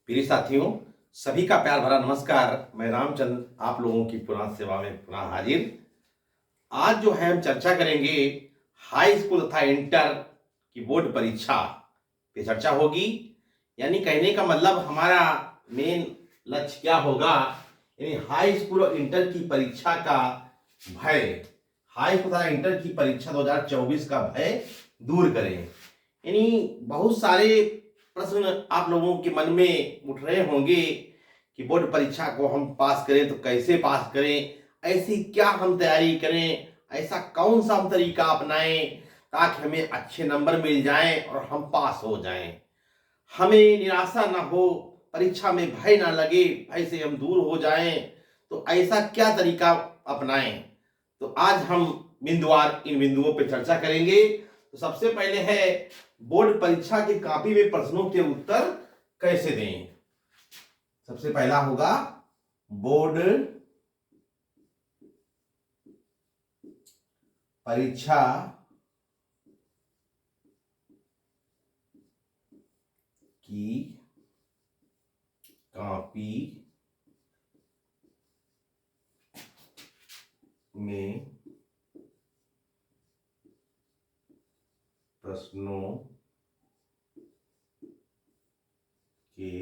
प्रिय साथियों, सभी का प्यार भरा नमस्कार। मैं रामचंद्र आप लोगों की पुनः सेवा में पुनः हाजिर। आज जो है हम चर्चा करेंगे हाई स्कूल तथा इंटर की बोर्ड परीक्षा पे चर्चा होगी। यानी कहने का मतलब हमारा मेन लक्ष्य क्या होगा, यानी हाई स्कूल और इंटर की परीक्षा का भय, हाई स्कूल तथा इंटर की परीक्षा 2024 का भय दूर करें। यानी बहुत सारे प्रश्न आप लोगों के मन में उठ रहे होंगे कि बोर्ड परीक्षा को हम पास करें तो कैसे पास करें, ऐसी क्या हम तैयारी करें, ऐसा कौन सा हम तरीका अपनाएं ताकि हमें अच्छे नंबर मिल जाएं और हम पास हो जाएं, हमें निराशा ना हो, परीक्षा में भय ना लगे, भय से हम दूर हो जाएं। तो ऐसा क्या तरीका अपनाएं, तो आज हम बिंदुवार इन बिंदुओं पर चर्चा करेंगे। तो सबसे पहले है बोर्ड परीक्षा की कॉपी में प्रश्नों के उत्तर कैसे दें। सबसे पहला होगा बोर्ड परीक्षा की कॉपी में प्रश्नों के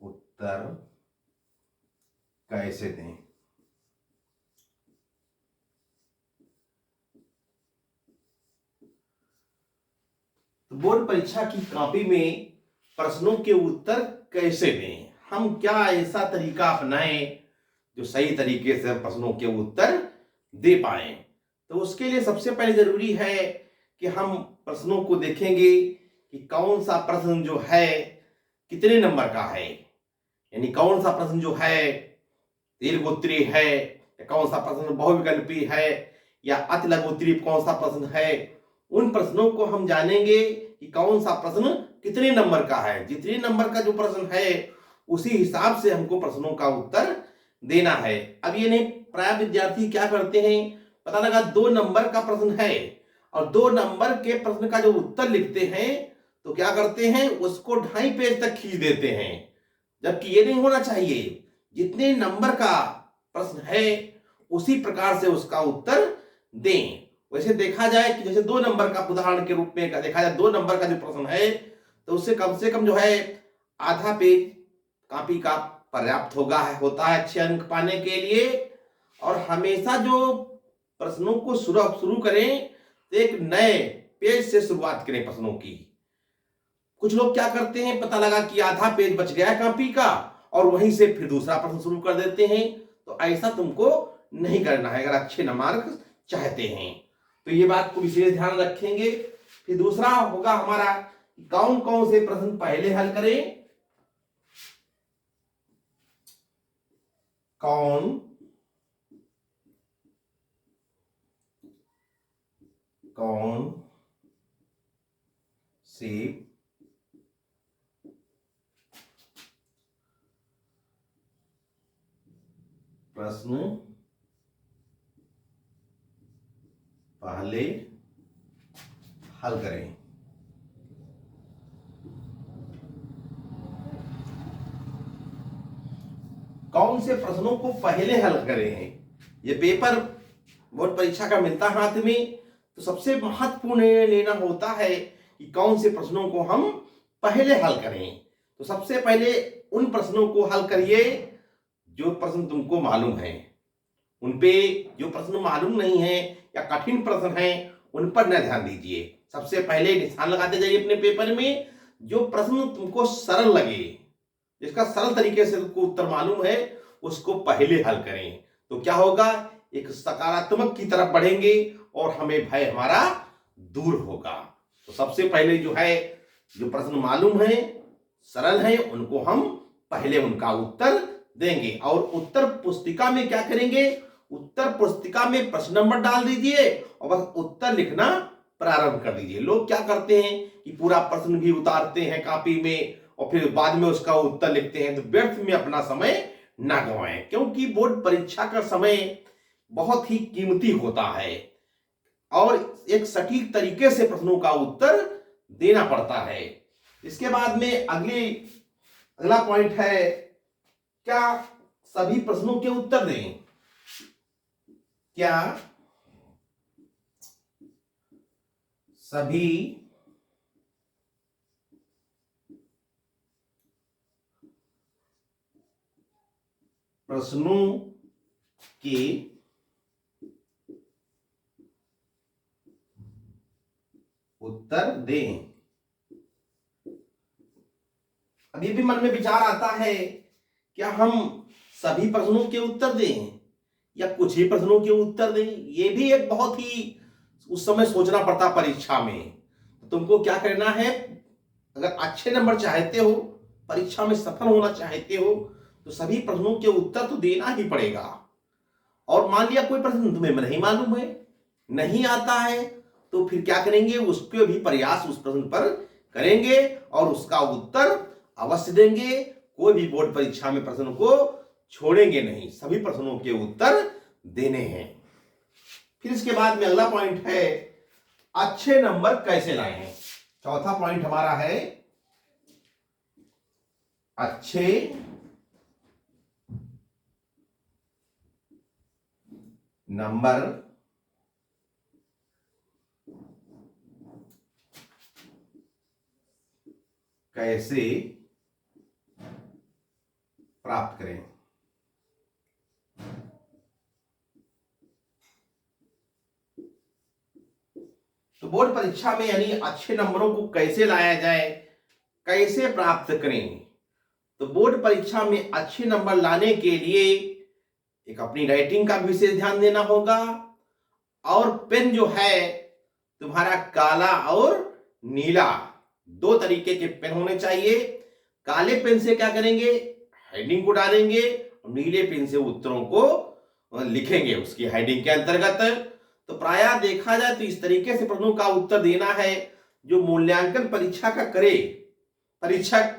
उत्तर कैसे दें। तो बोर्ड परीक्षा की कॉपी में प्रश्नों के उत्तर कैसे दें, हम क्या ऐसा तरीका अपनाएं जो सही तरीके से प्रश्नों के उत्तर दे पाए। तो उसके लिए सबसे पहले जरूरी है कि हम प्रश्नों को देखेंगे कि कौन सा प्रश्न जो है कितने नंबर का है, यानी कौन सा प्रश्न जो है दीर्घोत्तरीय है या कौन सा प्रश्न बहुविकल्पी है या अतिलघुत्तरीय कौन सा प्रश्न है। उन प्रश्नों को हम जानेंगे कि कौन सा प्रश्न कितने नंबर का है। जितने नंबर का जो प्रश्न है उसी हिसाब से हमको प्रश्नों का उत्तर देना है। अब ये नहीं, प्राय विद्यार्थी क्या करते हैं, पता लगा 2 नंबर का प्रश्न है और 2 नंबर के प्रश्न का जो उत्तर लिखते हैं तो क्या करते हैं, उसको 2.5 पेज तक खींच देते हैं, जबकि ये नहीं होना चाहिए। जितने नंबर का प्रश्न है उसी प्रकार से उसका उत्तर दें। वैसे देखा जाए कि जैसे 2 नंबर का उदाहरण के रूप में देखा जाए, 2 नंबर का जो प्रश्न है तो उससे कम से कम जो है आधा पेज कॉपी का पर्याप्त होता है अच्छे अंक पाने के लिए। और हमेशा जो प्रश्नों को शुरू करें तो एक नए पेज से शुरुआत करें प्रश्नों की। कुछ लोग क्या करते हैं, पता लगा कि आधा पेज बच गया कॉपी का और वहीं से फिर दूसरा प्रश्न शुरू कर देते हैं। तो ऐसा तुमको नहीं करना है अगर अच्छे नंबर चाहते हैं। तो ये बात को विशेष ध्यान रखेंगे। फिर दूसरा होगा हमारा कौन कौन से प्रश्न पहले हल करें, कौन कौन से प्रश्न पहले हल करें। कौन से प्रश्नों को पहले हल करें हैं, ये पेपर बोर्ड परीक्षा का मिलता हाथ में तो सबसे महत्वपूर्ण निर्णय लेना होता है कि कौन से प्रश्नों को हम पहले हल करें। तो सबसे पहले उन प्रश्नों को हल करिए जो प्रश्न तुमको मालूम है। उन पे जो प्रश्न मालूम नहीं है या कठिन प्रश्न है उन पर न ध्यान दीजिए। सबसे पहले निशान लगाते जाइए अपने पेपर में जो प्रश्न तुमको सरल लगे, जिसका सरल तरीके से तुमको उत्तर मालूम है उसको पहले हल करें। तो क्या होगा, एक सकारात्मक की तरफ बढ़ेंगे और हमें भय हमारा दूर होगा। तो सबसे पहले जो है जो प्रश्न मालूम है सरल है उनको हम पहले उनका उत्तर देंगे। और उत्तर पुस्तिका में क्या करेंगे, उत्तर पुस्तिका में प्रश्न नंबर डाल दीजिए और बस उत्तर लिखना प्रारंभ कर दीजिए। लोग क्या करते हैं कि पूरा प्रश्न भी उतारते हैं कॉपी में और फिर बाद में उसका उत्तर लिखते हैं। तो व्यर्थ में अपना समय ना गवाएं, क्योंकि बोर्ड परीक्षा का समय बहुत ही कीमती होता है और एक सटीक तरीके से प्रश्नों का उत्तर देना पड़ता है। इसके बाद में अगला पॉइंट है, क्या सभी प्रश्नों के उत्तर दें? क्या सभी प्रश्नों के उत्तर दें? अभी भी मन में विचार आता है, क्या हम सभी प्रश्नों के उत्तर दें या कुछ ही प्रश्नों के उत्तर दें? ये भी एक बहुत ही उस समय सोचना पड़ता परीक्षा में। तो तुमको क्या करना है, अगर अच्छे नंबर चाहते हो, परीक्षा में सफल होना चाहते हो, तो सभी प्रश्नों के उत्तर तो देना ही पड़ेगा। और मान लिया कोई प्रश्न तुम्हें नहीं मालूम है, नहीं आता है, तो फिर क्या करेंगे, उसके भी प्रयास उस प्रश्न पर करेंगे और उसका उत्तर अवश्य देंगे। कोई भी बोर्ड परीक्षा में प्रश्न को छोड़ेंगे नहीं, सभी प्रश्नों के उत्तर देने हैं। फिर इसके बाद में अगला पॉइंट है, अच्छे नंबर कैसे लाएं? चौथा पॉइंट हमारा है, अच्छे नंबर कैसे प्राप्त करें? तो बोर्ड परीक्षा में यानी अच्छे नंबरों को कैसे लाया जाए, कैसे प्राप्त करें? तो बोर्ड परीक्षा में अच्छे नंबर लाने के लिए एक अपनी राइटिंग का विशेष ध्यान देना होगा, और पेन जो है तुम्हारा काला और नीला, दो तरीके के पेन होने चाहिए। काले पेन से क्या करेंगे, हेडिंग को डालेंगे, और नीले पेन से उत्तरों को लिखेंगे उसकी हेडिंग के अंतर्गत। तो प्रायः देखा जाए तो इस तरीके से प्रश्नों का उत्तर देना है। जो मूल्यांकन परीक्षा का करे परीक्षक,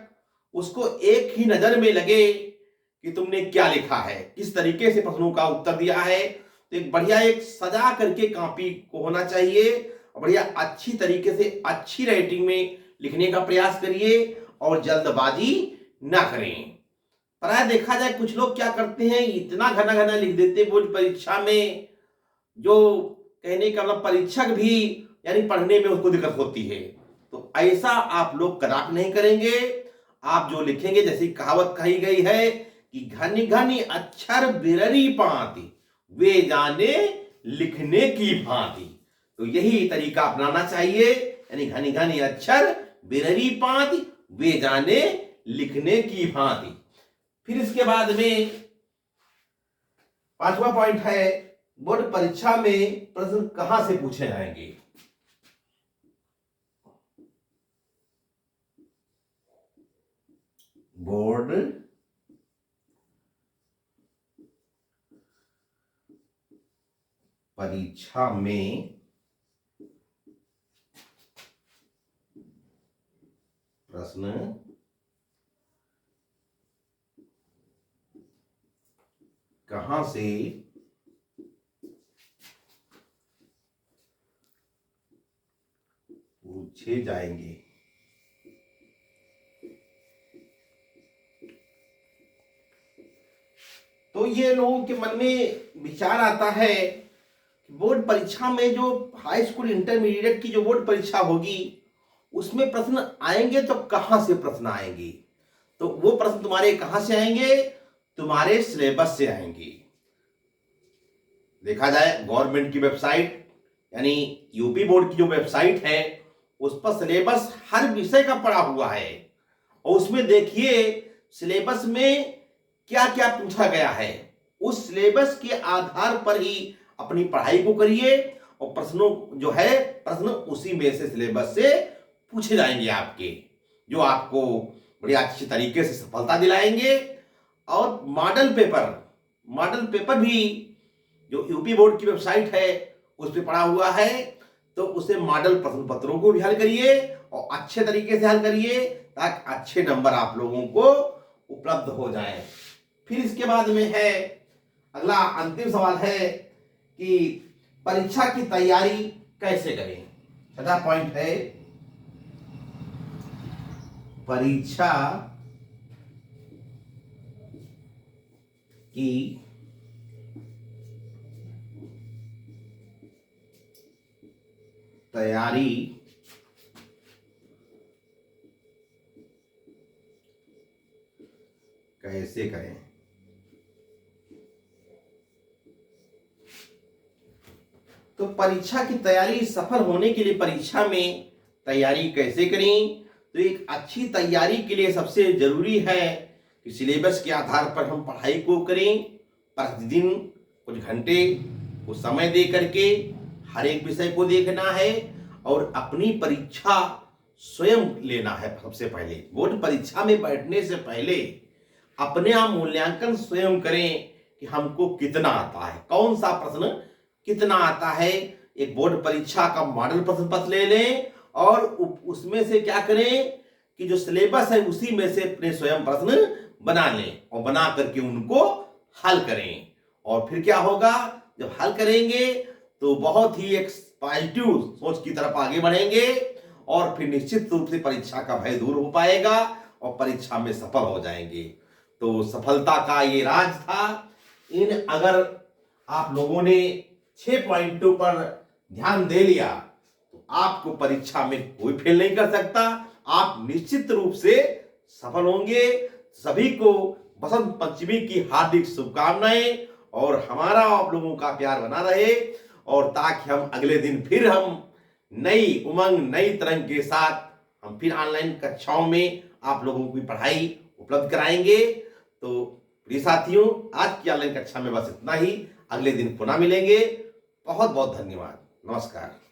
उसको एक ही नजर में लगे कि तुमने क्या लिखा है, किस तरीके से प्रश्नों का उत्तर दिया है। तो एक बढ़िया एक सजा करके कॉपी को होना चाहिए, और बढ़िया अच्छी तरीके से अच्छी राइटिंग में लिखने का प्रयास करिए और जल्दबाजी ना करें। प्रायः देखा जाए कुछ लोग क्या करते हैं, इतना घना घना लिख देते बोर्ड परीक्षा में, जो कहने का मतलब परीक्षक भी यानी पढ़ने में उसको दिक्कत होती है। तो ऐसा आप लोग कदापि नहीं करेंगे। आप जो लिखेंगे, जैसी कहावत कही गई है कि घनी घनी अक्षर बिररी पाती, वे जाने लिखने की भांति। तो यही तरीका अपनाना चाहिए, यानी घनी घनी अक्षर बिररी पाती, वे जाने लिखने की भांति। फिर इसके बाद में पांचवा पॉइंट है, बोर्ड परीक्षा में प्रश्न कहां से पूछे जाएंगे? बोर्ड परीक्षा में प्रश्न कहां से पूछे जाएंगे? तो ये लोगों के मन में विचार आता है, बोर्ड परीक्षा में जो हाई स्कूल इंटरमीडिएट की जो बोर्ड परीक्षा होगी, उसमें प्रश्न आएंगे तो कहां से प्रश्न आएंगे? तो वो प्रश्न तुम्हारे कहां से आएंगे, तुम्हारे सिलेबस से आएंगे। देखा जाए गवर्नमेंट की वेबसाइट यानी यूपी बोर्ड की जो वेबसाइट है, उस पर सिलेबस हर विषय का पड़ा हुआ है, और उसमें देखिए सिलेबस में क्या क्या पूछा गया है। उस सिलेबस के आधार पर ही अपनी पढ़ाई को करिए, और प्रश्नों जो है प्रश्न उसी में से सिलेबस से पूछे जाएंगे आपके, जो आपको बड़ी अच्छी तरीके से सफलता दिलाएंगे। और मॉडल पेपर भी जो यूपी बोर्ड की वेबसाइट है उस पर पड़ा हुआ है, तो उसे मॉडल प्रश्न पत्रों को भी हल करिए और अच्छे तरीके से हल करिए, ताकि अच्छे नंबर आप लोगों को उपलब्ध हो जाए। फिर इसके बाद में है अगला अंतिम सवाल है कि परीक्षा की तैयारी कैसे करें। छठा पॉइंट है, परीक्षा की तैयारी कैसे करें। तो परीक्षा की तैयारी सफल होने के लिए परीक्षा में तैयारी कैसे करें। तो एक अच्छी तैयारी के लिए सबसे जरूरी है कि सिलेबस के आधार पर हम पढ़ाई को करें। प्रतिदिन कुछ घंटे को समय दे करके हर एक विषय को देखना है और अपनी परीक्षा स्वयं लेना है। सबसे पहले बोर्ड परीक्षा में बैठने से पहले अपने आप मूल्यांकन स्वयं करें कि हमको कितना आता है, कौन सा प्रश्न कितना आता है। एक बोर्ड परीक्षा का मॉडल प्रश्न पत्र ले लें और उसमें से क्या करें कि जो सिलेबस है उसी में से अपने स्वयं प्रश्न बना लें और बना करके उनको हल करें। और फिर क्या होगा, जब हल करेंगे तो बहुत ही एक पॉजिटिव सोच की तरफ आगे बढ़ेंगे और फिर निश्चित रूप से परीक्षा का भय दूर हो पाएगा और परीक्षा में सफल हो जाएंगे। तो सफलता का ये राज था। अगर आप लोगों ने 6 पॉइंटों पर ध्यान दे लिया तो आपको परीक्षा में कोई फेल नहीं कर सकता। आप निश्चित रूप से सफल होंगे। सभी को बसंत पंचमी की हार्दिक शुभकामनाएं और हमारा आप लोगों का प्यार बना रहे और ताकि हम अगले दिन फिर हम नई उमंग नई तरंग के साथ हम फिर ऑनलाइन कक्षाओं में आप लोगों की पढ़ाई उपलब्ध कराएंगे। तो प्रिय साथियों, आज की ऑनलाइन कक्षा में बस इतना ही। अगले दिन पुनः मिलेंगे। बहुत बहुत धन्यवाद। नमस्कार।